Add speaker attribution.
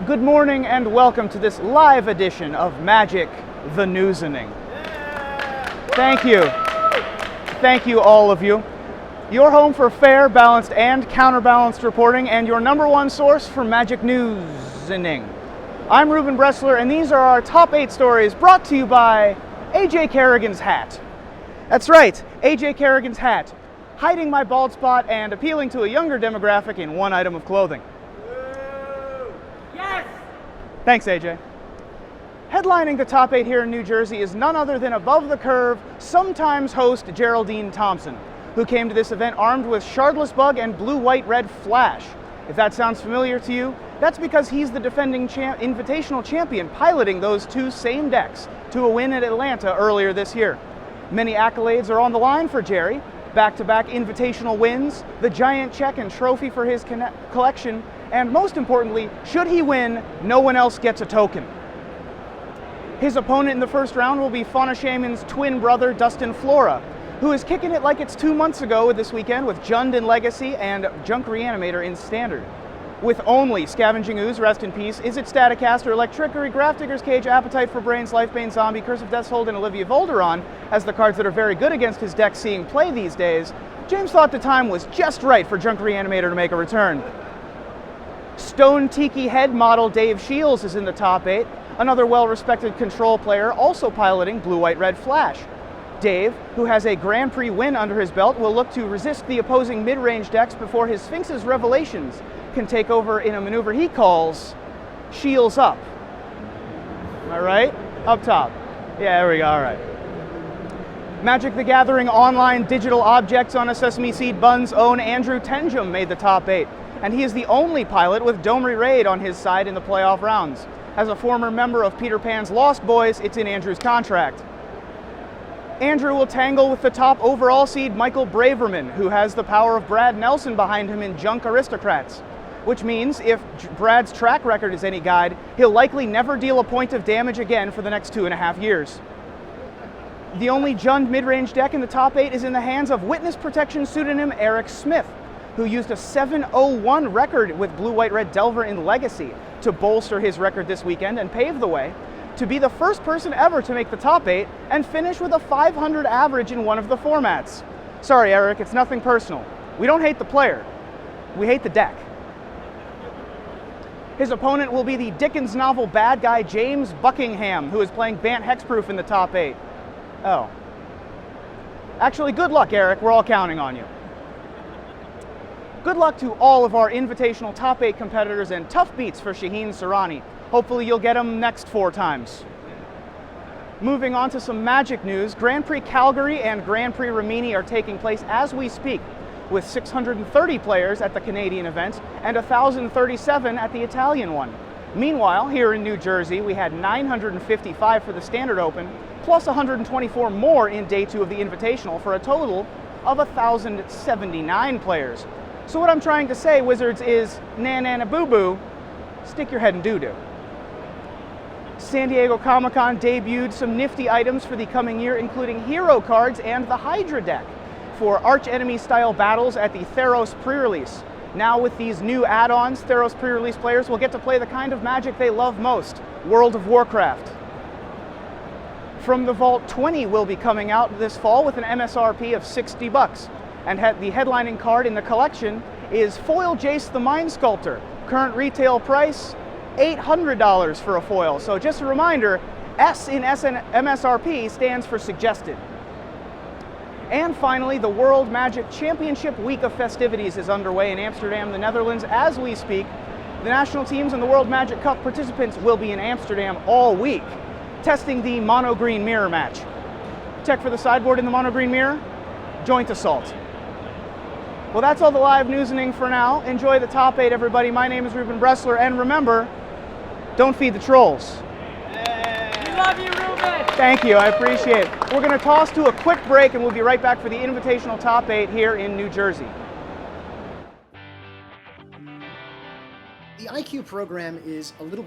Speaker 1: Good morning and welcome to this live edition of Magic the Newsening. Thank you. Thank you, all of you. Your home for fair, balanced, and counterbalanced reporting, and your #1 source for Magic Newsening. I'm Ruben Bressler, and these are our top 8 stories brought to you by AJ Kerrigan's hat. That's right, AJ Kerrigan's hat, hiding my bald spot and appealing to a younger demographic in one item of clothing.
Speaker 2: Yes!
Speaker 1: Thanks, AJ. Headlining the top 8 here in New Jersey is none other than above the curve, sometimes host Geraldine Thompson, who came to this event armed with Shardless Bug and Blue-White-Red Flash. If that sounds familiar to you, that's because he's the defending invitational champion piloting those two same decks to a win at Atlanta earlier this year. Many accolades are on the line for Jerry: back-to-back invitational wins, the giant check and trophy for his collection, and most importantly, should he win, no one else gets a token. His opponent in the first round will be Fauna Shaman's twin brother, Dustin Flora, who is kicking it like it's 2 months ago this weekend with Jund in Legacy and Junk Reanimator in Standard. With only Scavenging Ooze, rest in peace, Is It Staticaster, Electrickery, Grafdigger's Cage, Appetite for Brains, Lifebane Zombie, Curse of Death's Hold, and Olivia Volderon as the cards that are very good against his deck seeing play these days, James thought the time was just right for Junk Reanimator to make a return. Stone Tiki Head model Dave Shields is in the top 8, another well-respected control player also piloting Blue-White-Red Flash. Dave, who has a Grand Prix win under his belt, will look to resist the opposing mid-range decks before his Sphinx's Revelations can take over in a maneuver he calls Shields Up. Am I right? Up top. Yeah, there we go, all right. Magic the Gathering online digital objects on a Sesame Seed Bun's own Andrew Tenjum made the top 8, and he is the only pilot with Domri Raid on his side in the playoff rounds. As a former member of Peter Pan's Lost Boys, it's in Andrew's contract. Andrew will tangle with the top overall seed Michael Braverman, who has the power of Brad Nelson behind him in Junk Aristocrats, which means if Brad's track record is any guide, he'll likely never deal a point of damage again for the next 2.5 years. The only Jund mid-range deck in the top 8 is in the hands of Witness Protection pseudonym Eric Smith, who used a 7-0-1 record with Blue-White-Red Delver in Legacy to bolster his record this weekend and pave the way to be the first person ever to make the top 8 and finish with a 500 average in one of the formats. Sorry, Eric, it's nothing personal. We don't hate the player. We hate the deck. His opponent will be the Dickens novel bad guy James Buckingham, who is playing Bant Hexproof in the top 8. Oh. Actually, good luck, Eric. We're all counting on you. Good luck to all of our invitational top 8 competitors, and tough beats for Shaheen Sarani. Hopefully you'll get them next 4 times. Moving on to some Magic news, Grand Prix Calgary and Grand Prix Rimini are taking place as we speak, with 630 players at the Canadian event and 1,037 at the Italian one. Meanwhile, here in New Jersey, we had 955 for the Standard Open, plus 124 more in Day 2 of the Invitational, for a total of 1,079 players. So what I'm trying to say, Wizards, is na-na-na-boo-boo, stick your head in doo-doo. San Diego Comic-Con debuted some nifty items for the coming year, including hero cards and the Hydra deck for arch-enemy-style battles at the Theros pre-release. Now with these new add-ons, Theros pre-release players will get to play the kind of Magic they love most, World of Warcraft. From the Vault 20 will be coming out this fall with an MSRP of $60, and the headlining card in the collection is Foil Jace the Mind Sculptor. Current retail price, $800 for a foil. So just a reminder, S in MSRP stands for suggested. And finally, the World Magic Championship Week of festivities is underway in Amsterdam, the Netherlands, as we speak. The national teams and the World Magic Cup participants will be in Amsterdam all week, testing the mono green mirror match. Tech for the sideboard in the mono green mirror, Joint Assault. Well, that's all the live newsening for now. Enjoy the top 8, everybody. My name is Ruben Bressler, and remember, don't feed the trolls.
Speaker 2: We love you, Ruben!
Speaker 1: Thank you, I appreciate it. We're going to toss to a quick break, and we'll be right back for the Invitational Top 8 here in New Jersey.
Speaker 3: The IQ program is a little bit